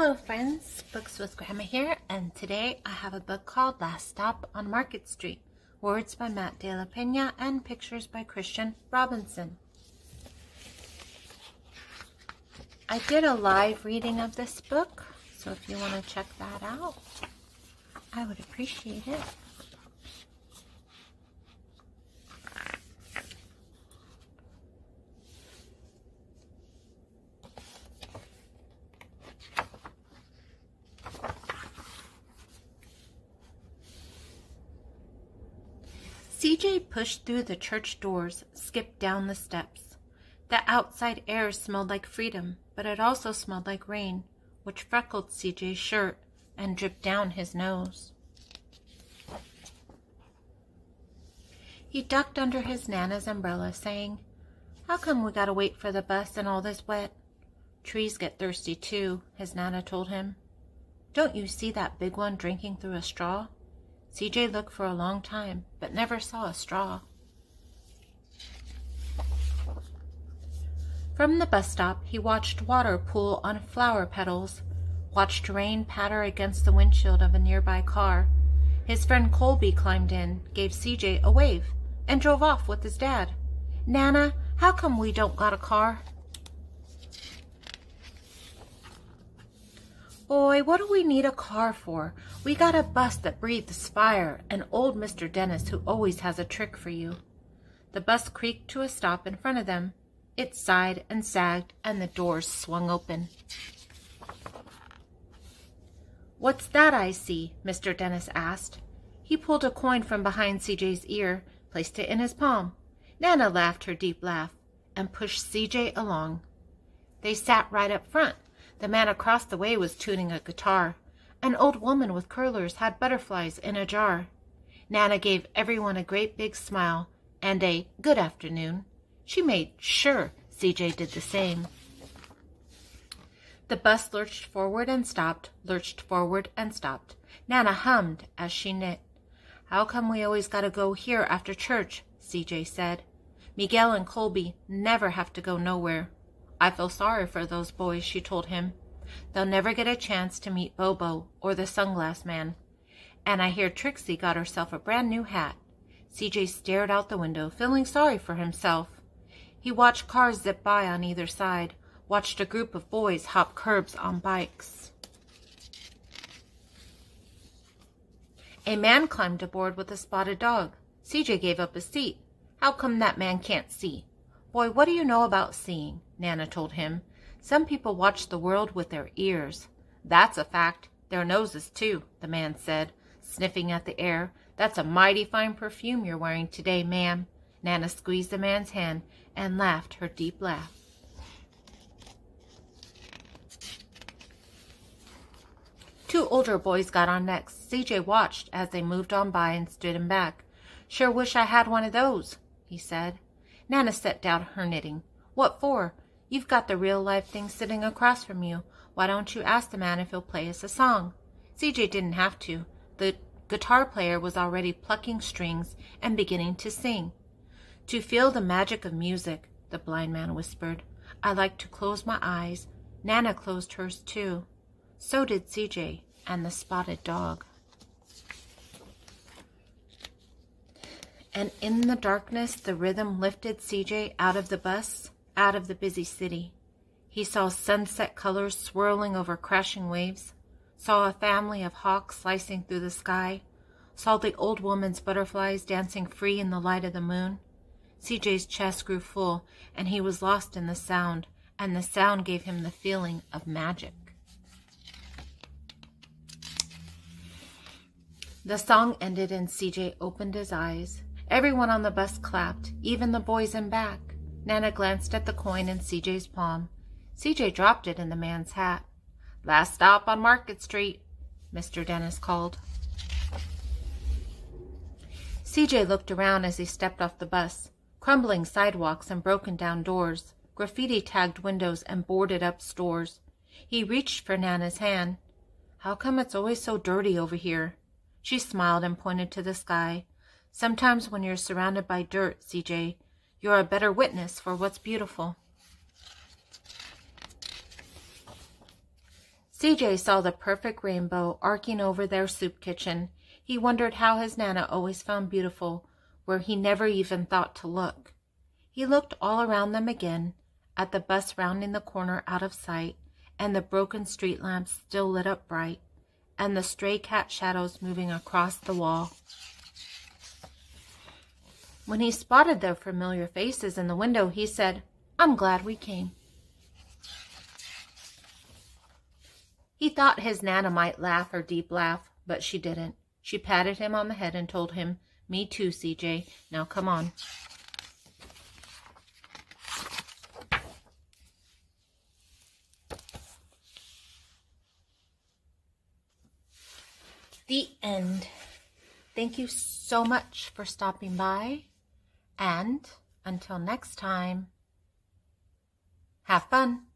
Hello friends, Books with Grandma here, and today I have a book called Last Stop on Market Street. Words by Matt de la Pena and pictures by Christian Robinson. I did a live reading of this book, so if you want to check that out, I would appreciate it. CJ pushed through the church doors, skipped down the steps. The outside air smelled like freedom, but it also smelled like rain, which freckled CJ's shirt and dripped down his nose. He ducked under his Nana's umbrella, saying, "How come we gotta wait for the bus and all this wet?" "Trees get thirsty too," his Nana told him. "Don't you see that big one drinking through a straw?" CJ looked for a long time, but never saw a straw. From the bus stop, he watched water pool on flower petals, watched rain patter against the windshield of a nearby car. His friend Colby climbed in, gave CJ a wave, and drove off with his dad. "Nana, how come we don't got a car?" "Boy, what do we need a car for? We got a bus that breathes fire, and old Mr. Dennis who always has a trick for you." The bus creaked to a stop in front of them. It sighed and sagged, and the doors swung open. "What's that I see?" Mr. Dennis asked. He pulled a coin from behind CJ's ear, placed it in his palm. Nana laughed her deep laugh and pushed CJ along. They sat right up front. The man across the way was tuning a guitar. An old woman with curlers had butterflies in a jar. Nana gave everyone a great big smile and a "good afternoon." She made sure CJ did the same. The bus lurched forward and stopped, lurched forward and stopped. Nana hummed as she knit. "How come we always gotta go here after church?" CJ said. "Miguel and Colby never have to go nowhere." "I feel sorry for those boys," she told him. "They'll never get a chance to meet Bobo or the sunglass man. And I hear Trixie got herself a brand new hat." CJ stared out the window, feeling sorry for himself. He watched cars zip by on either side, watched a group of boys hop curbs on bikes. A man climbed aboard with a spotted dog. CJ gave up his seat. "How come that man can't see?" "Boy, what do you know about seeing?" Nana told him. "Some people watch the world with their ears." "That's a fact. Their noses, too," the man said, sniffing at the air. "That's a mighty fine perfume you're wearing today, ma'am." Nana squeezed the man's hand and laughed her deep laugh. Two older boys got on next. CJ watched as they moved on by and stood him back. "Sure wish I had one of those," he said. Nana set down her knitting. "What for? You've got the real-life thing sitting across from you. Why don't you ask the man if he'll play us a song?" CJ didn't have to. The guitar player was already plucking strings and beginning to sing. "To feel the magic of music," the blind man whispered. "I like to close my eyes." Nana closed hers too. So did CJ and the spotted dog. And in the darkness, the rhythm lifted CJ out of the bus, out of the busy city. He saw sunset colors swirling over crashing waves, saw a family of hawks slicing through the sky, saw the old woman's butterflies dancing free in the light of the moon. CJ's chest grew full, and he was lost in the sound, and the sound gave him the feeling of magic. The song ended and CJ opened his eyes. Everyone on the bus clapped, even the boys in back. Nana glanced at the coin in CJ's palm. CJ dropped it in the man's hat. "Last stop on Market Street," Mr. Dennis called. CJ looked around as he stepped off the bus. Crumbling sidewalks and broken down doors, graffiti-tagged windows and boarded-up stores. He reached for Nana's hand. "How come it's always so dirty over here?" She smiled and pointed to the sky. "Sometimes when you're surrounded by dirt, CJ, you're a better witness for what's beautiful." CJ saw the perfect rainbow arcing over their soup kitchen. He wondered how his Nana always found beautiful where he never even thought to look. He looked all around them again, at the bus rounding the corner out of sight, and the broken street lamps still lit up bright, and the stray cat shadows moving across the wall. When he spotted their familiar faces in the window, he said, "I'm glad we came." He thought his Nana might laugh her deep laugh, but she didn't. She patted him on the head and told him, "Me too, CJ. Now come on." The end. Thank you so much for stopping by. And until next time, have fun.